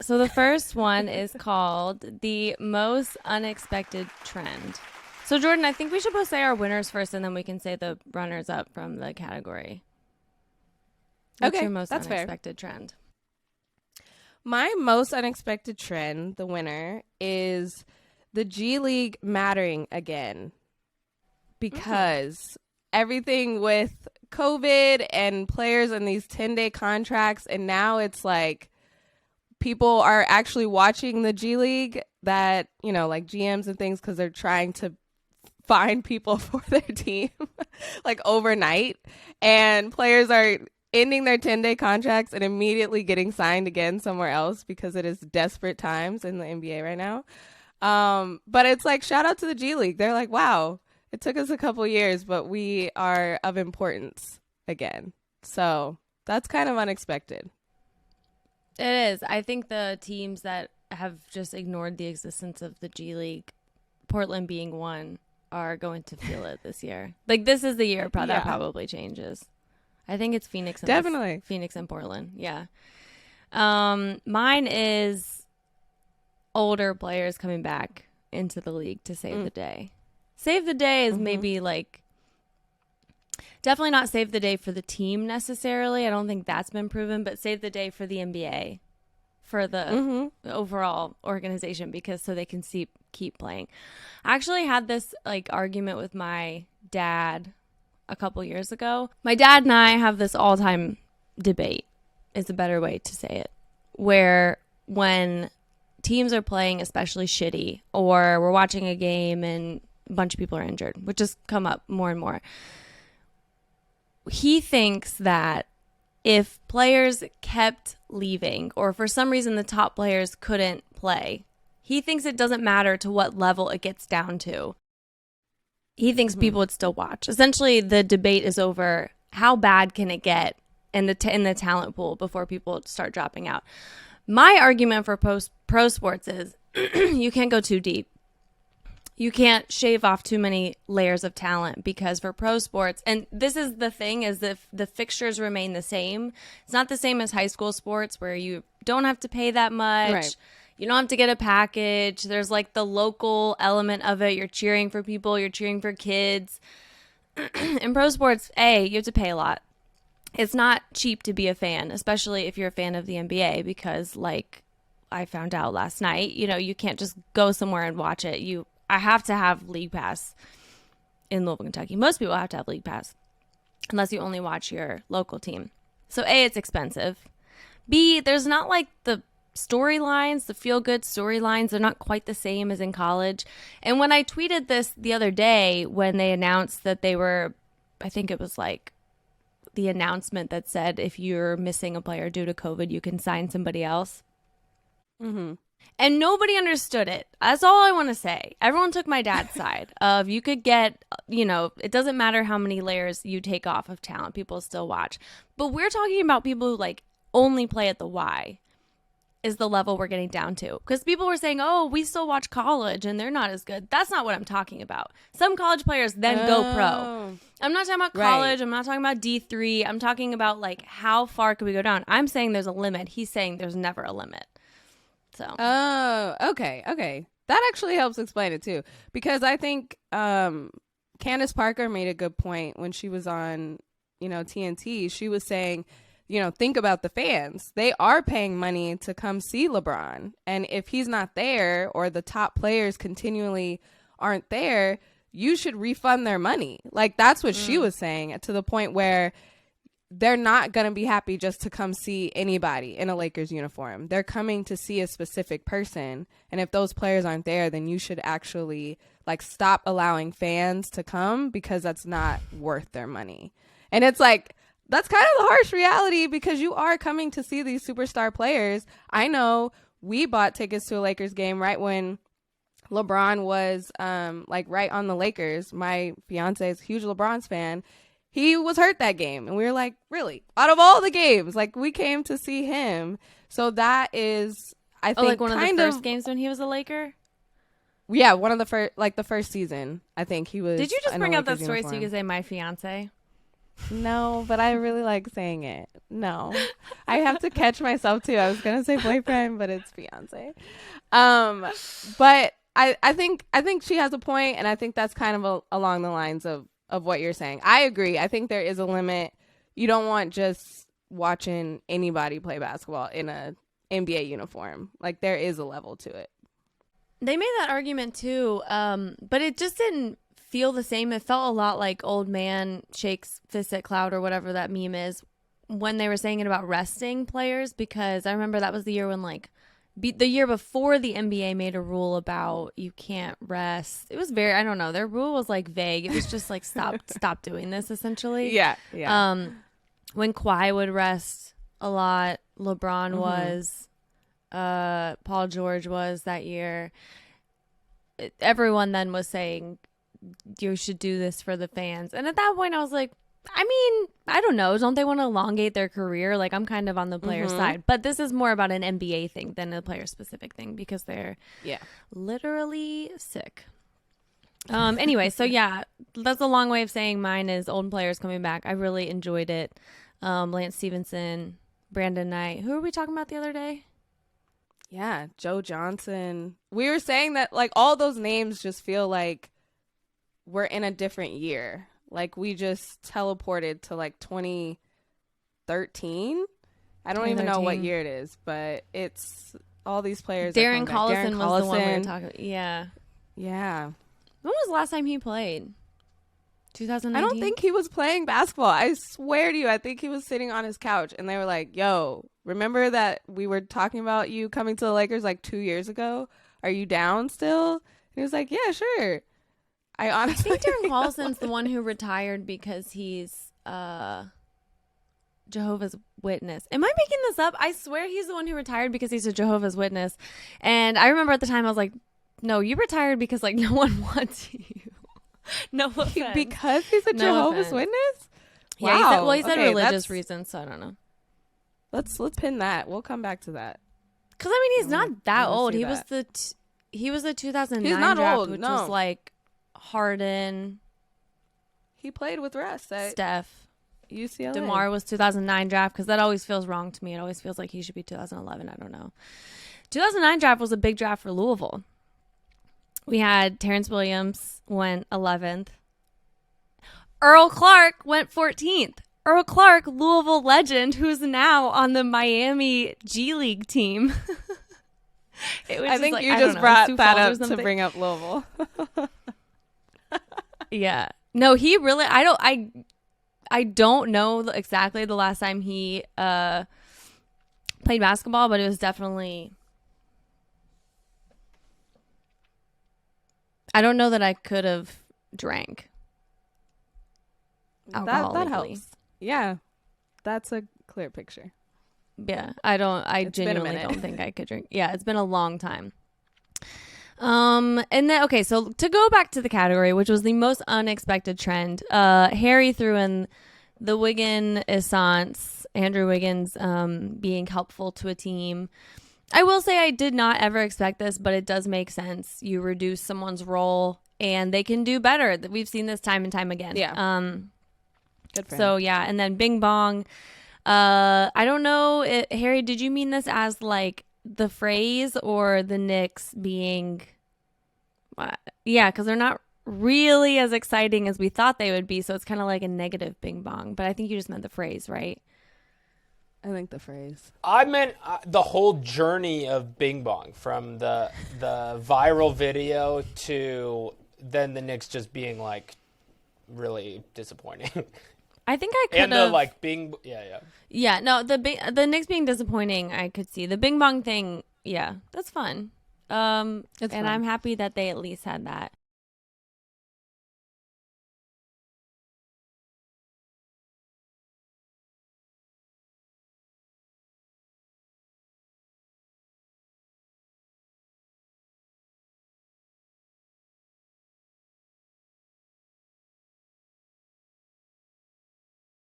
So the first one is called The Most Unexpected Trend. So Jordan, I think we should both say our winners first and then we can say the runners up from the category. What's your Okay, most that's fair. unexpected trend? My most unexpected trend, the winner, is the G League mattering again because everything with COVID and players in these 10-day contracts, and now it's like people are actually watching the G League that, like GMs and things because they're trying to find people for their team like overnight, and players are ending their 10-day contracts and immediately getting signed again somewhere else because it is desperate times in the NBA right now. But it's like, shout out to the G League. They're like, wow, it took us a couple years, but we are of importance again. So that's kind of unexpected. It is. I think the teams that have just ignored the existence of the G League, Portland being one, are going to feel it this year. Like, this is the year that probably changes. I think it's Phoenix and Definitely. Phoenix and Portland. Yeah. Mine is older players coming back into the league to save the day. Save the day is maybe like definitely not save the day for the team necessarily. I don't think that's been proven, but save the day for the NBA, for the overall organization, because so they can keep playing. I actually had this like argument with my dad a couple years ago. My dad and I have this all-time debate, is a better way to say it, where when teams are playing especially shitty, or we're watching a game and a bunch of people are injured, which has come up more and more, he thinks that if players kept leaving, or for some reason the top players couldn't play, he thinks it doesn't matter to what level it gets down to. He thinks people would still watch. Essentially, the debate is over how bad can it get in the talent pool before people start dropping out. My argument for pro sports is you can't go too deep. You can't shave off too many layers of talent, because for pro sports, and this is the thing, is that the fixtures remain the same. It's not the same as high school sports where you don't have to pay that much. Right. You don't have to get a package. There's like the local element of it. You're cheering for people. You're cheering for kids. In pro sports, you have to pay a lot. It's not cheap to be a fan, especially if you're a fan of the NBA, because like I found out last night, you can't just go somewhere and watch it. I have to have League Pass in Louisville, Kentucky. Most people have to have League Pass unless you only watch your local team. So A, it's expensive. B, there's not like the storylines, the feel-good storylines. They're not quite the same as in college. And when I tweeted this the other day, when they announced that they were, I think it was like the announcement that said if you're missing a player due to COVID, you can sign somebody else. And nobody understood it. That's all I want to say. Everyone took my dad's side of you could get, it doesn't matter how many layers you take off of talent, people still watch. But we're talking about people who like only play at the Y is the level we're getting down to. Because people were saying, oh, we still watch college and they're not as good. That's not what I'm talking about. Some college players then go pro. I'm not talking about college. Right. I'm not talking about D3. I'm talking about like how far could we go down? I'm saying there's a limit. He's saying there's never a limit. So. Oh, okay. That actually helps explain it too, because I think Candace Parker made a good point when she was on, TNT. She was saying, think about the fans. They are paying money to come see LeBron, and if he's not there or the top players continually aren't there, you should refund their money. Like, that's what she was saying, to the point where they're not going to be happy just to come see anybody in a Lakers uniform. They're coming to see a specific person. And if those players aren't there, then you should actually like stop allowing fans to come, because that's not worth their money. And it's like, that's kind of the harsh reality, because you are coming to see these superstar players. I know we bought tickets to a Lakers game right when LeBron was like right on the Lakers. My fiance is a huge LeBron's fan. He was hurt that game, and we were like, really? Out of all the games, like, we came to see him. So that is, I think, like one of the first games when he was a Laker? Yeah, one of the first, like the first season, I think he was. Did you just bring up that story so uniform. you could say my fiance? No, but I really like saying it. No. I have to catch myself too. I was gonna say boyfriend, but it's fiance. But I think she has a point, and I think that's kind of along the lines of what you're saying. I agree. I think there is a limit. You don't want just watching anybody play basketball in a NBA uniform. Like, there is a level to it. They made that argument too, but it just didn't feel the same. It felt a lot like old man shakes fist at cloud or whatever that meme is when they were saying it about resting players, because I remember that was the year when the year before the NBA made a rule about you can't rest. It was very, I don't know, their rule was like vague. It was just like stop doing this essentially. Yeah. When Kawhi would rest a lot, LeBron was, Paul George was that year. Everyone then was saying you should do this for the fans. And at that point I was like, I mean, I don't know. Don't they want to elongate their career? Like, I'm kind of on the player side. But this is more about an NBA thing than a player-specific thing because they're literally sick. Anyway, so yeah, that's a long way of saying mine is old players coming back. I really enjoyed it. Lance Stevenson, Brandon Knight. Who were we talking about the other day? Yeah, Joe Johnson. We were saying that, like, all those names just feel like we're in a different year. Like, we just teleported to, like, 2013. I don't even know what year it is, but it's all these players. Darren Collison was the one we were talking about. Yeah. Yeah. When was the last time he played? 2019? I don't think he was playing basketball. I swear to you, I think he was sitting on his couch, and they were like, yo, remember that we were talking about you coming to the Lakers like 2 years ago? Are you down still? And he was like, yeah, sure. I think Darren Collison's the one who retired because he's Jehovah's Witness. Am I making this up? I swear he's the one who retired because he's a Jehovah's Witness. And I remember at the time I was like, no, you retired because like no one wants you. No offense. Because he's a Jehovah's Witness? Yeah, wow. He said religious reasons, so I don't know. Let's pin that. We'll come back to that. Because I mean, he's not that old. He was the 2009 he's not draft, old, which no. was like Harden. He played with Russ at Steph. UCLA. DeMar was 2009 draft, because that always feels wrong to me. It always feels like he should be 2011. I don't know. 2009 draft was a big draft for Louisville. We had Terrence Williams went 11th. Earl Clark went 14th. Earl Clark, Louisville legend, who's now on the Miami G League team. I think you just brought that up to bring up Louisville. Yeah. No, he really, I don't know exactly the last time he played basketball, but it was definitely, I don't know that I could have drank alcohol that legally. helps. Yeah. That's a clear picture. Yeah. I genuinely don't think I could drink. Yeah, it's been a long time. And then, okay, so to go back to the category, which was the most unexpected trend, Harry threw in the Wiggins essence, Andrew Wiggins being helpful to a team. I will say I did not ever expect this, but it does make sense. You reduce someone's role and they can do better. We've seen this time and time again. Yeah. Good for so him. yeah, and then Bing Bong. I don't know, Harry, did you mean this as like the phrase or the Knicks being, yeah, because they're not really as exciting as we thought they would be, so it's kind of like a negative Bing Bong, but I think you just meant the phrase, right? I think the phrase. I meant the whole journey of Bing Bong, from the viral video to then the Knicks just being like really disappointing. I think I could have. And the like Bing, yeah. Yeah, no, the Knicks being disappointing, I could see. The Bing Bong thing, yeah, that's fun. And fun. I'm happy that they at least had that.